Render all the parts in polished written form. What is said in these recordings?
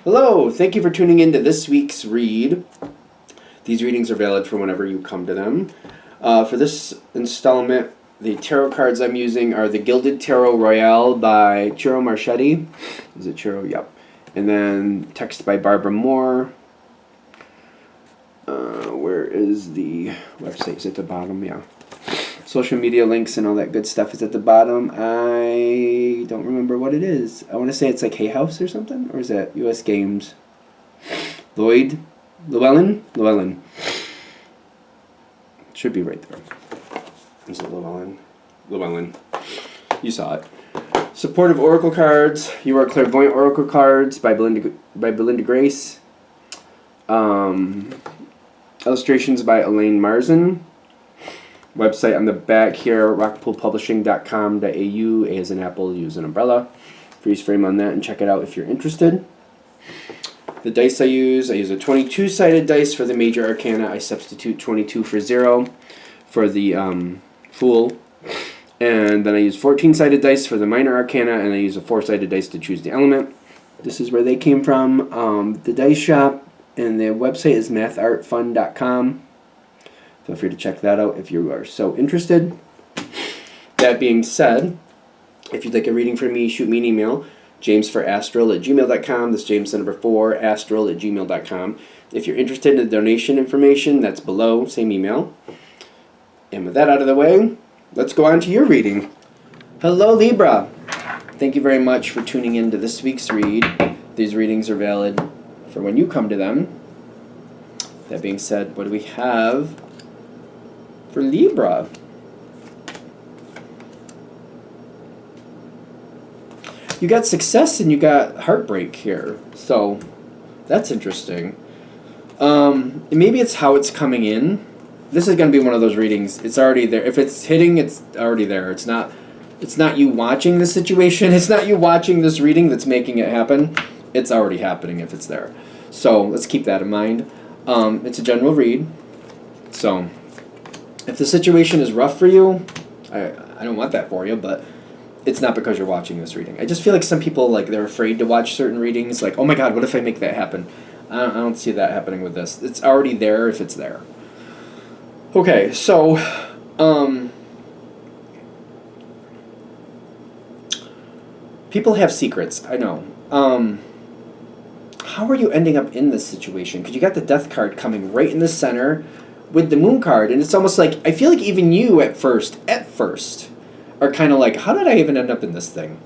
Hello, thank you for tuning in to this week's read. These readings are valid for whenever you come to them. For this installment, the tarot cards I'm using are the Gilded Tarot Royale by Ciro Marchetti. Is it Ciro? Yep. And then text by Barbara Moore. Where is the website? Is it at the bottom? Yeah. Social media links and all that good stuff is at the bottom. I don't remember what it is. I want to say it's like Hay House or something. Or is that US Games? Llewellyn? Should be right there. Is it Llewellyn. You saw it. Supportive Oracle cards. You Are Clairvoyant Oracle cards by Belinda Grace. Illustrations by Elaine Marzin. Website on the back here, rockpoolpublishing.com.au. A as an apple, use an umbrella. Freeze frame on that and check it out if you're interested. The dice I use a 22-sided dice for the major arcana. I substitute 22 for 0 for the Fool. And then I use 14-sided dice for the minor arcana, and I use a 4-sided dice to choose the element. This is where they came from. The dice shop and the website is mathartfun.com. Feel free to check that out if you are so interested. That being said, if you'd like a reading from me, shoot me an email, jamesforastral@gmail.com. That's James the number 4, astral@gmail.com. If you're interested in the donation information, that's below, same email. And with that out of the way, let's go on to your reading. Hello, Libra. Thank you very much for tuning in to this week's read. These readings are valid for when you come to them. That being said, what do we have for Libra? You got success and you got heartbreak here, so that's interesting. Maybe it's how it's coming in. This is going to be one of those readings. It's already there. If it's hitting, it's already there. It's not you watching the situation. It's not you watching this reading that's making it happen. It's already happening if it's there. So let's keep that in mind. It's a general read. So if the situation is rough for you, I don't want that for you, but it's not because you're watching this reading. I just feel like some people, like, they're afraid to watch certain readings. Like, oh my God, what if I make that happen? I don't see that happening with this. It's already there if it's there. Okay, so people have secrets, I know. How are you ending up in this situation? Because you got the Death card coming right in the center with the Moon card, and it's almost like, I feel like even you at first, are kind of like, how did I even end up in this thing?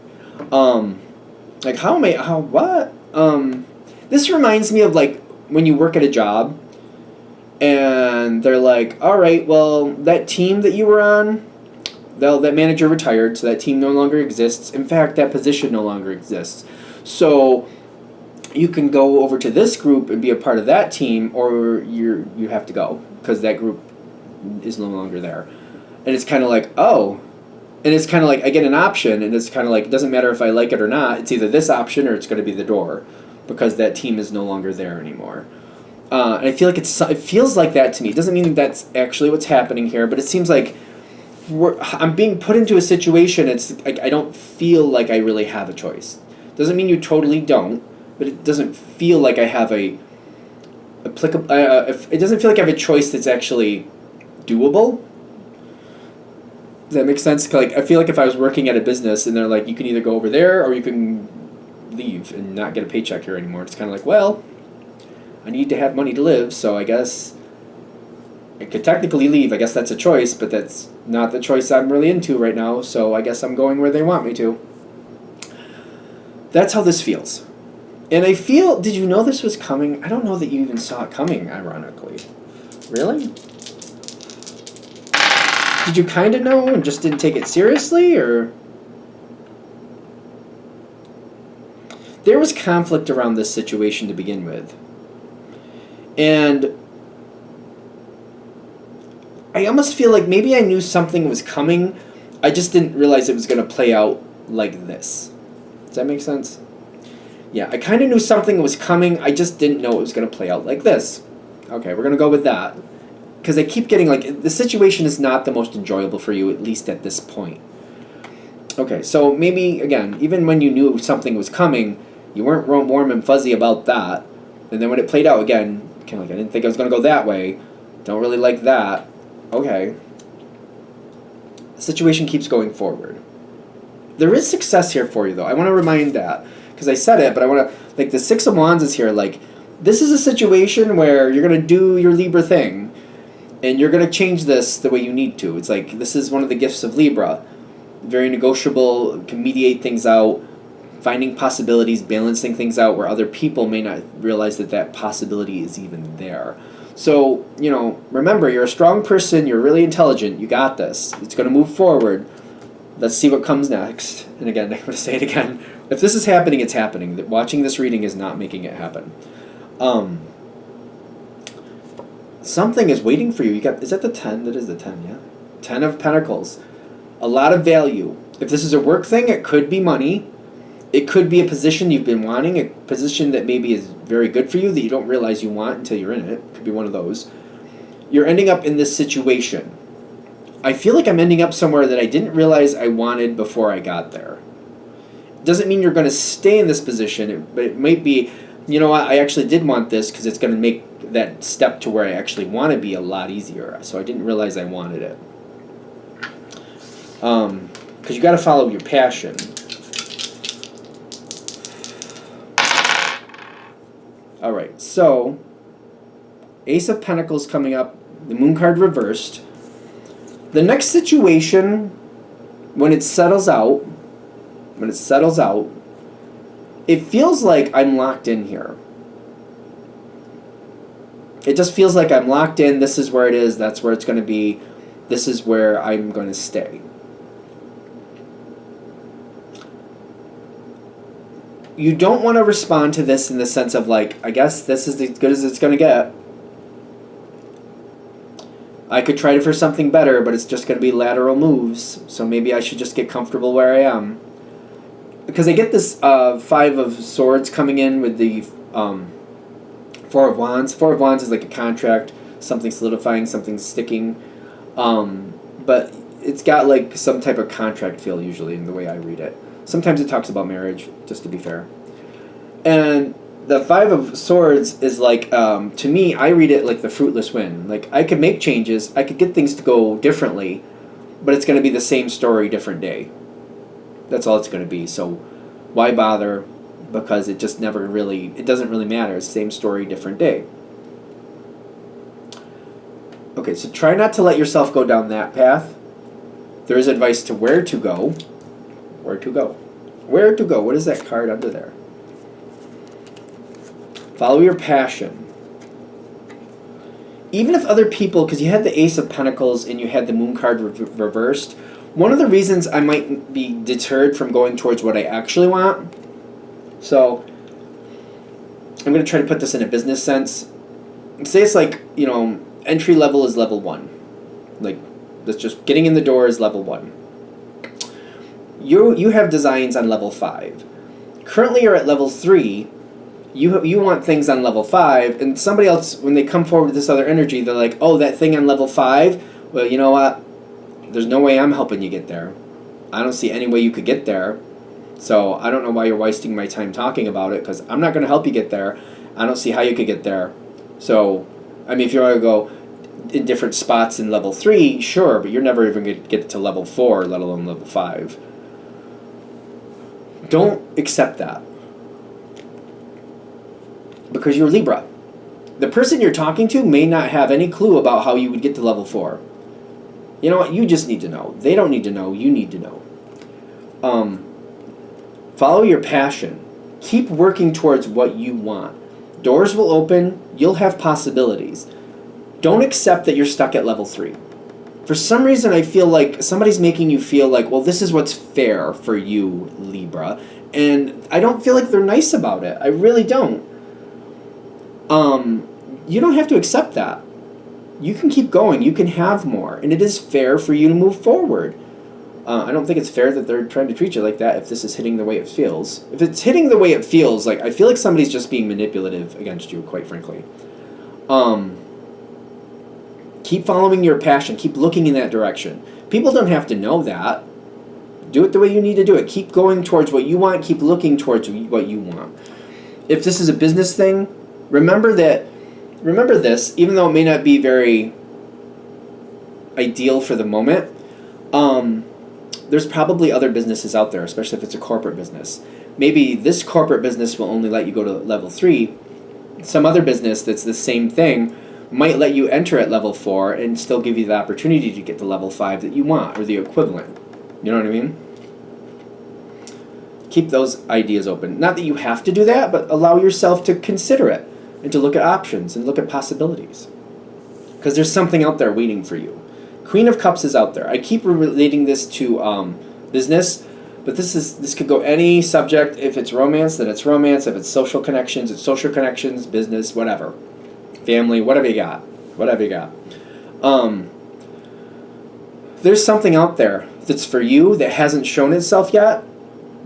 Like, what? This reminds me of, like, when you work at a job, and they're like, all right, well, that team that you were on, that manager retired, so that team no longer exists. In fact, that position no longer exists. So you can go over to this group and be a part of that team, or you have to go because that group is no longer there. And it's kind of like, oh. And it's kind of like I get an option, and it's kind of like, it doesn't matter if I like it or not. It's either this option or it's going to be the door because that team is no longer there anymore. And I feel like it feels like that to me. It doesn't mean that's actually what's happening here, but it seems like I'm being put into a situation. It's like I don't feel like I really have a choice. Doesn't mean you totally don't, but it doesn't feel like I have it doesn't feel like I have a choice that's actually doable. Does that make sense? Like, I feel like if I was working at a business and they're like, you can either go over there or you can leave and not get a paycheck here anymore. It's kind of like, well, I need to have money to live, so I guess I could technically leave. I guess that's a choice, but that's not the choice I'm really into right now, so I guess I'm going where they want me to. That's how this feels. And I feel, did you know this was coming? I don't know that you even saw it coming, ironically. Really? Did you kind of know and just didn't take it seriously, or? There was conflict around this situation to begin with. And I almost feel like maybe I knew something was coming. I just didn't realize it was going to play out like this. Does that make sense? Yeah, I kind of knew something was coming. I just didn't know it was going to play out like this. Okay, we're going to go with that. Because I keep getting, like, the situation is not the most enjoyable for you, at least at this point. Okay, so maybe, again, even when you knew something was coming, You weren't warm and fuzzy about that. And then when it played out again, kind of like, I didn't think I was going to go that way. Don't really like that. Okay. The situation keeps going forward. There is success here for you, though. I want to remind that. Because I said it, but I want to... Like, the Six of Wands is here. Like, this is a situation where you're going to do your Libra thing. And you're going to change this the way you need to. It's like, this is one of the gifts of Libra. Very negotiable, can mediate things out, finding possibilities, balancing things out where other people may not realize that that possibility is even there. So, remember, you're a strong person, you're really intelligent, you got this. It's going to move forward. Let's see what comes next. And again, I'm going to say it again. If this is happening, it's happening. Watching this reading is not making it happen. Something is waiting for you. Is that the 10? That is the 10, yeah? 10 of Pentacles. A lot of value. If this is a work thing, it could be money. It could be a position you've been wanting, a position that maybe is very good for you that you don't realize you want until you're in it. It could be one of those. You're ending up in this situation. I feel like I'm ending up somewhere that I didn't realize I wanted before I got there. It doesn't mean you're going to stay in this position, but it might be, you know what, I actually did want this because it's going to make that step to where I actually want to be a lot easier. So I didn't realize I wanted it. Because you got to follow your passion. All right, so Ace of Pentacles coming up, the Moon card reversed. The next situation, when it settles out, it feels like I'm locked in here. It just feels like I'm locked in. This is where it is. That's where it's going to be. This is where I'm going to stay. You don't want to respond to this in the sense of like, I guess this is as good as it's going to get. I could try for something better, but it's just going to be lateral moves. So maybe I should just get comfortable where I am. Because I get this Five of Swords coming in with the Four of Wands. Four of Wands is like a contract, something solidifying, something sticking. But it's got like some type of contract feel usually in the way I read it. Sometimes it talks about marriage, just to be fair. And the Five of Swords is like, to me, I read it like the fruitless win. Like, I could make changes, I could get things to go differently, but it's going to be the same story, different day. That's all it's going to be. So why bother? Because it just never really, it doesn't really matter. It's same story, different day. Okay, so try not to let yourself go down that path. There is advice to where to go. Where to go? Where to go? What is that card under there? Follow your passion. Even if other people, because you had the Ace of Pentacles and you had the Moon card reversed, one of the reasons I might be deterred from going towards what I actually want, so I'm going to try to put this in a business sense. Say it's like, entry level is level 1. Like, that's just getting in the door is level 1. You have designs on level 5. Currently you're at level 3. You want things on level 5, and somebody else, when they come forward with this other energy, they're like, oh, that thing on level 5? Well, you know what? There's no way I'm helping you get there. I don't see any way you could get there. So I don't know why you're wasting my time talking about it, because I'm not going to help you get there. I don't see how you could get there. So, I mean, if you want to go in different spots in level 3, sure, but you're never even going to get to level 4, let alone level 5. Don't accept that. Because you're Libra. The person you're talking to may not have any clue about how you would get to level 4. You know what? You just need to know. They don't need to know. You need to know. Follow your passion. Keep working towards what you want. Doors will open. You'll have possibilities. Don't accept that you're stuck at level 3. For some reason, I feel like somebody's making you feel like, well, this is what's fair for you, Libra. And I don't feel like they're nice about it. I really don't. You don't have to accept that. You can keep going. You can have more. And it is fair for you to move forward. I don't think it's fair that they're trying to treat you like that if this is hitting the way it feels. If it's hitting the way it feels, like, I feel like somebody's just being manipulative against you, quite frankly. Keep following your passion. Keep looking in that direction. People don't have to know that. Do it the way you need to do it. Keep going towards what you want. Keep looking towards what you want. If this is a business thing, remember this, even though it may not be very ideal for the moment, there's probably other businesses out there, especially if it's a corporate business. Maybe this corporate business will only let you go to level 3. Some other business that's the same thing might let you enter at level 4 and still give you the opportunity to get to level 5 that you want, or the equivalent. You know what I mean? Keep those ideas open. Not that you have to do that, but allow yourself to consider it and to look at options and look at possibilities. Because there's something out there waiting for you. Queen of Cups is out there. I keep relating this to business, but this could go any subject. If it's romance, then it's romance. If it's social connections, it's social connections, business, whatever. Family, whatever you got. There's something out there that's for you that hasn't shown itself yet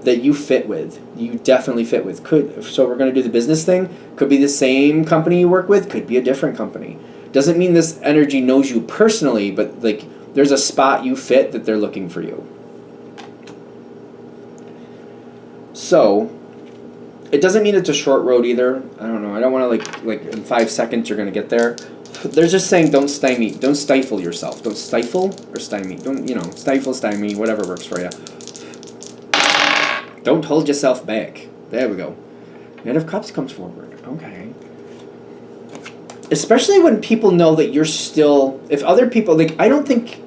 that you fit with. You definitely fit with. So we're going to do the business thing. Could be the same company you work with. Could be a different company. Doesn't mean this energy knows you personally, but like there's a spot you fit that they're looking for you. So it doesn't mean it's a short road either. I don't know. I don't want to like in 5 seconds you're going to get there. They're just saying don't stifle yourself. Don't stifle or stymie. Don't, stifle, stymie, whatever works for you. Don't hold yourself back. There we go. Knight of Cups comes forward. Okay. Especially when people know that you're still, if other people, like, I don't think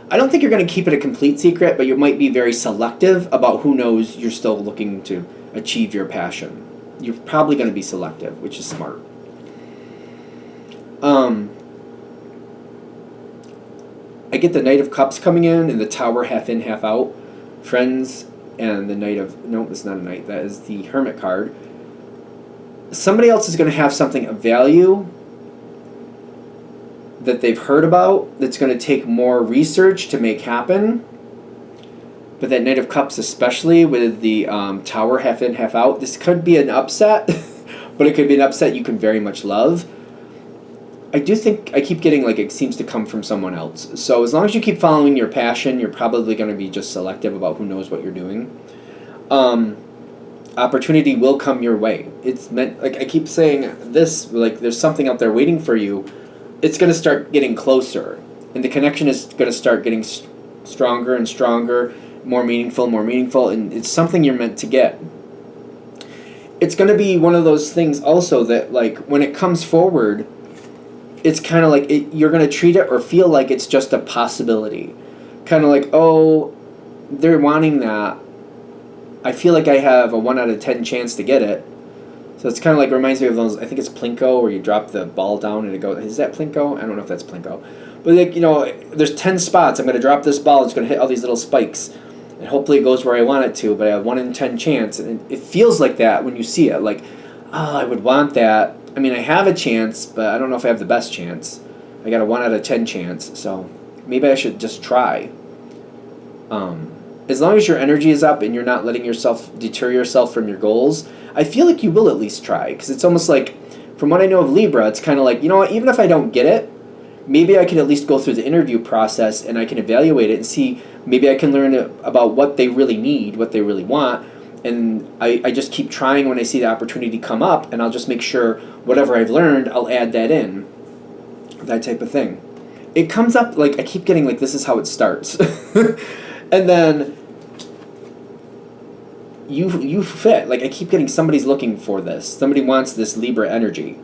you're going to keep it a complete secret, but you might be very selective about who knows you're still looking to achieve your passion. You're probably going to be selective, which is smart. I get the Knight of Cups coming in and the Tower half in, half out. Friends and the Knight of, no, it's not a Knight, that is the Hermit card. Somebody else is going to have something of value that they've heard about that's going to take more research to make happen. But that Knight of Cups, especially with the Tower half in, half out, this could be an upset, but it could be an upset you can very much love. I do think I keep getting like it seems to come from someone else. So as long as you keep following your passion, you're probably going to be just selective about who knows what you're doing. Opportunity will come your way. It's meant, like I keep saying this, like there's something out there waiting for you. It's going to start getting closer. And the connection is going to start getting stronger and stronger, more meaningful, and it's something you're meant to get. It's going to be one of those things also that like when it comes forward, it's kind of like you're going to treat it or feel like it's just a possibility. Kind of like, oh, they're wanting that. I feel like I have a 1 out of 10 chance to get it. So it's kind of like, reminds me of those, I think it's Plinko, where you drop the ball down and it goes, is that Plinko? I don't know if that's Plinko. But like, there's 10 spots. I'm going to drop this ball. It's going to hit all these little spikes. And hopefully it goes where I want it to, but I have 1 in 10 chance. And it feels like that when you see it. Like, oh, I would want that. I mean, I have a chance, but I don't know if I have the best chance. I got a 1 out of 10 chance, so maybe I should just try. As long as your energy is up and you're not letting yourself deter yourself from your goals, I feel like you will at least try. Because it's almost like, from what I know of Libra, it's kind of like, you know what, even if I don't get it, maybe I can at least go through the interview process and I can evaluate it and see, maybe I can learn about what they really need, what they really want. And I just keep trying when I see the opportunity come up, and I'll just make sure whatever I've learned, I'll add that in. That type of thing. It comes up, like, I keep getting, like, this is how it starts. And then you fit. Like, I keep getting somebody's looking for this. Somebody wants this Libra energy.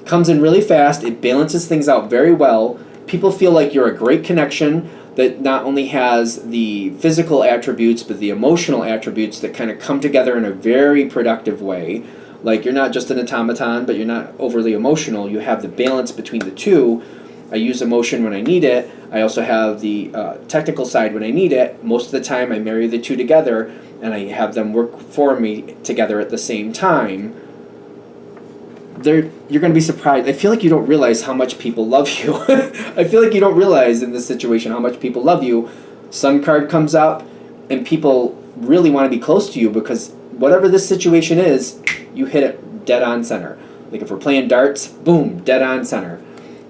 Comes in really fast. It balances things out very well. People feel like you're a great connection that not only has the physical attributes, but the emotional attributes that kind of come together in a very productive way. Like, you're not just an automaton, but you're not overly emotional. You have the balance between the two. I use emotion when I need it. I also have the technical side when I need it. Most of the time, I marry the two together, and I have them work for me together at the same time. You're going to be surprised. I feel like you don't realize how much people love you. I feel like you don't realize in this situation how much people love you. Sun card comes up, and people really want to be close to you because whatever this situation is, you hit it dead on center. Like if we're playing darts, boom, dead on center.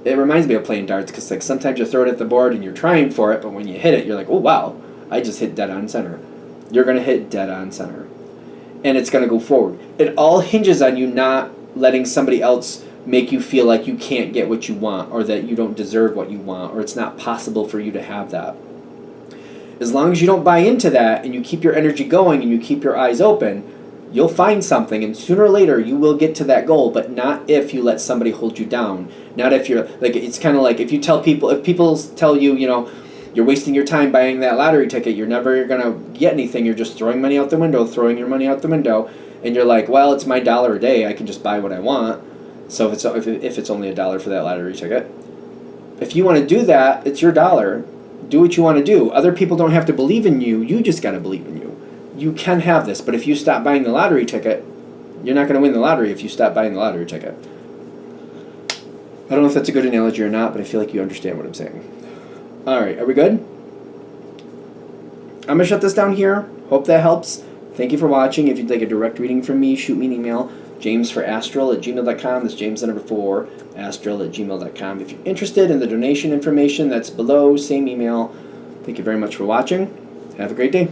It reminds me of playing darts because like sometimes you throw it at the board and you're trying for it, but when you hit it, you're like, oh wow, I just hit dead on center. You're going to hit dead on center. and it's going to go forward. It all hinges on you not letting somebody else make you feel like you can't get what you want, or that you don't deserve what you want, or it's not possible for you to have that. As long as you don't buy into that and you keep your energy going and you keep your eyes open, you'll find something, and sooner or later you will get to that goal, but not if you let somebody hold you down. Not if you're, like, it's kind of like if people tell you, you're wasting your time buying that lottery ticket, you're never going to get anything, you're just throwing money out the window, throwing your money out the window, and you're like, well, it's my $1 a day, I can just buy what I want. So if it's only $1 for that lottery ticket, if you want to do that, it's your dollar. Do what you want to do. Other people don't have to believe in you. You just got to believe in you. You can have this, but if you stop buying the lottery ticket, you're not going to win the lottery if you stop buying the lottery ticket. I don't know if that's a good analogy or not, but I feel like you understand what I'm saying. All right, are we good? I'm going to shut this down here. Hope that helps. Thank you for watching. If you'd like a direct reading from me, shoot me an email, jamesforastral@gmail.com. That's James the number 4, astral@gmail.com. If you're interested in the donation information, that's below, same email. Thank you very much for watching. Have a great day.